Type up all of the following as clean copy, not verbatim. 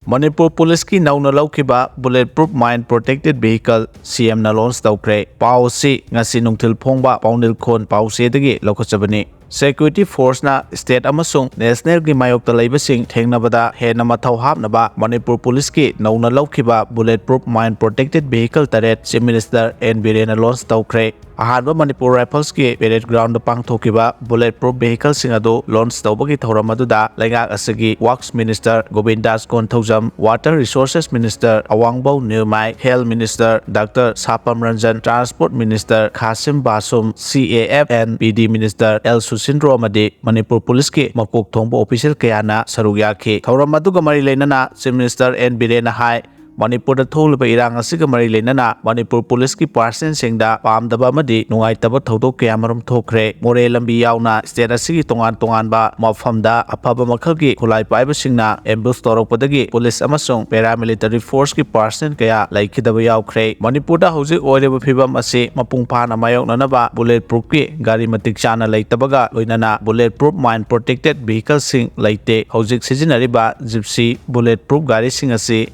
Manipur Police की नौना लौखिबा bullet proof mine protected vehicle CM ना लॉन्च तौखरे पाउ सी ngasi nungthil phongba paunil khon pau se dagi lokochabani Security Force na state amasung national gi mayok ta leibasing thengnabada hena mathau hapnaba Manipur Police ki nौना लौखिबा bullet proof mine protected vehicle taret Chief Minister N Biren launch tौखरे अहानबा Manipur Rifles की parade ground पांगथोकिबा bullet proof vehicle sing adu launch tौबगी थौरम अदुदा लेंगाक असगी Works Minister Govindas Konthojam Water Resources Minister Awangbo Nirmai Health Minister Dr. Sapam Ranjan Transport Minister Khasim Basum CAF and PD Minister L Susindro amadi Manipur Police की मकोक थोंबो official कयाना सरुक याखि थौरम अदुगा मरि लेनना Chief Minister N Biren हाय Manipur थोलबा इरांग असिगा मरि लेनना Manipur Police की person सिंगदा पामदबा अमदी नुंगाइतबा थौदोक कयामरम थोखरे मोरे लंबी यावना state असिगी तोंगान तोंगानबा मफमदा अफबा मखलगी खुलाई पाइबसिंगना एम्बुस तौरकपदगी police अमसुंग paramilitary force की person कया लाइखिदबा यावखरे Manipurda हौजिक ओइरेबा फिबम असे मपुंग फाना मायोकननबा बुलेट प्रूफ की गाड़ी मतिक चाना लैतबगा लोइनना bullet proof mine protected vehicle सिंग लैते हौजिक सिजिनरिबा जिप्सी बुलेट प्रूफ गाड़ी सिंग असे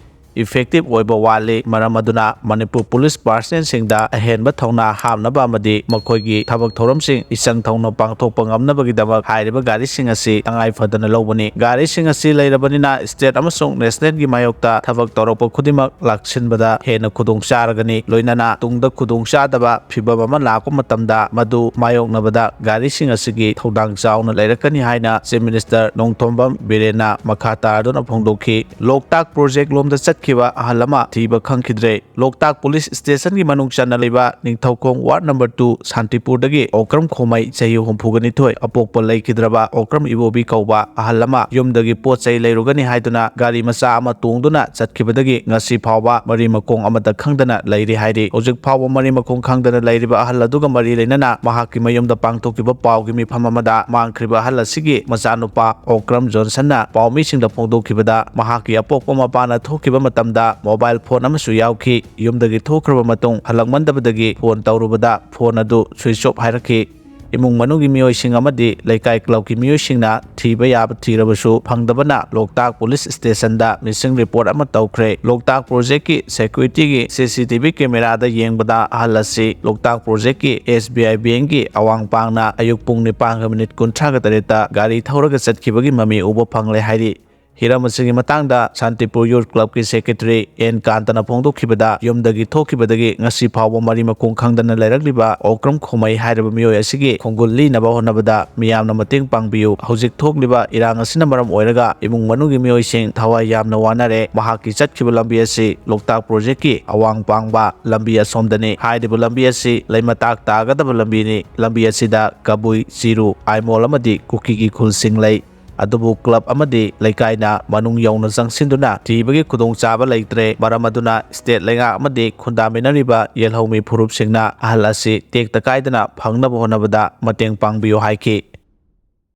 effective oiba wale maramaduna Manipur Police Personnel singda ahenba thongna hamnaba amadi makhoigi thabak thoram sing isang thongna pangthok pangamnabagi dabak hairiba gari sing asi tangai fadana lobani gari sing asi leirabanina state amasung national gi mayokta thabak torokpa khudimak laksinbada hena khudong charagani loinana tungda khudong chadaba phibam ama lakpa matamda madu mayoknabada gari sing asigi thodang chauna leirakani haina Chief Minister Nongthombam Birena makha taraduna phongdokhi Loktak project lomda किबा अहलमा थीबा खंखिद्रे Loktak police station की मनुंग चना लेबा Ningthoukhong ward number 2 Shantipur दगी ओक्रम खोमई चही हुमफुगनी थोय अपोकप लैखिद्रबा ओक्रम इबोबी कौबा अहलमा युमदगी पोत चै लैरुगनी हाइदुना गाड़ी मचा अमा तोंगदुना चटखिबदगी ngasi फावबा मरी मकोंग अमदा खंगदना लैरि हाइदि हौजिक फावबा मरी मकोंग खंगदना लैरिबा अहल अदुगा मरी लेनना महाकि मयुमदा पांगथोकिबा पावगी मिफम अमदा मांगख्रिबा अहल असिगी मचानुपा ओक्रम जॉनसनना पावमी सिंगदा फोंदोखिबदा महाकि अपोकप मपाना थोकिबा तमदा मोबाइल फोन अमसु यावखि युमदगी थोख्रबा मतुंग हलंगमंदबदगी फोन तौरुबदा फोन अदु स्विच ऑफ हाइरखि इमुंग मनुगी मियोइसिंग अमदि लैकाय क्लब की मियोइसिंगना थीबा याब थीरबसु फंगदबना लोकताक पुलिस स्टेशन दा मिसिंग रिपोर्ट अमा तौख्रे लोकताक प्रोजेक्ट की सिक्योरिटी की CCTV कैमरा दा येंगबदा अहलसि लोकताक प्रोजेक्ट की SBI बैंक की अवांग पांगना अयुक पुंग 9 मिनिट 30 गाड़ी थौरगा चटखिबगी ममी उबो फंगले हाइरि हिरामसिंगी मतंगदा शांतिपुर यूथ क्लब की सेक्रेटरी एन कांतना फोंदोखिबदा युमदगी थोखिबदगी ngasi फावबा मरी मकोंग खंगदना लैरकलिबा ओक्रम खोमई हाइरबा मियोय असिगी खोंगुल्ली नबा होनबदा मियामना मतेंग पांगबियु हौजिक थोखलिबा इरांग असिना मरम ओइरगा इमुंग मनुगी मियोयसिंग थवाय यामना वानारे महाकि चटखिबा लंबी असि लोकताक प्रोजेक्ट की अवांग पांगबा लंबी असोमदने हाइदिबा लंबी असि लैमताक तागदबा लंबीनी लंबी असिदा कबुई चिरु आइमोल अमदि कुकी की खुलसिंग लै अदुबु क्लब अमदि लैकायना मनुंग यौना जंगसिंदुना थीबगी खुदोंग चाबा लैत्रे मरम अदुना स्टेट लैंगा अमदि खुंदामिनरिबा येलहौमी फुरुप सिंगना अहल असि टेक तकायदना फंगनब होनबदा मतेंग पांगबियो हाइखि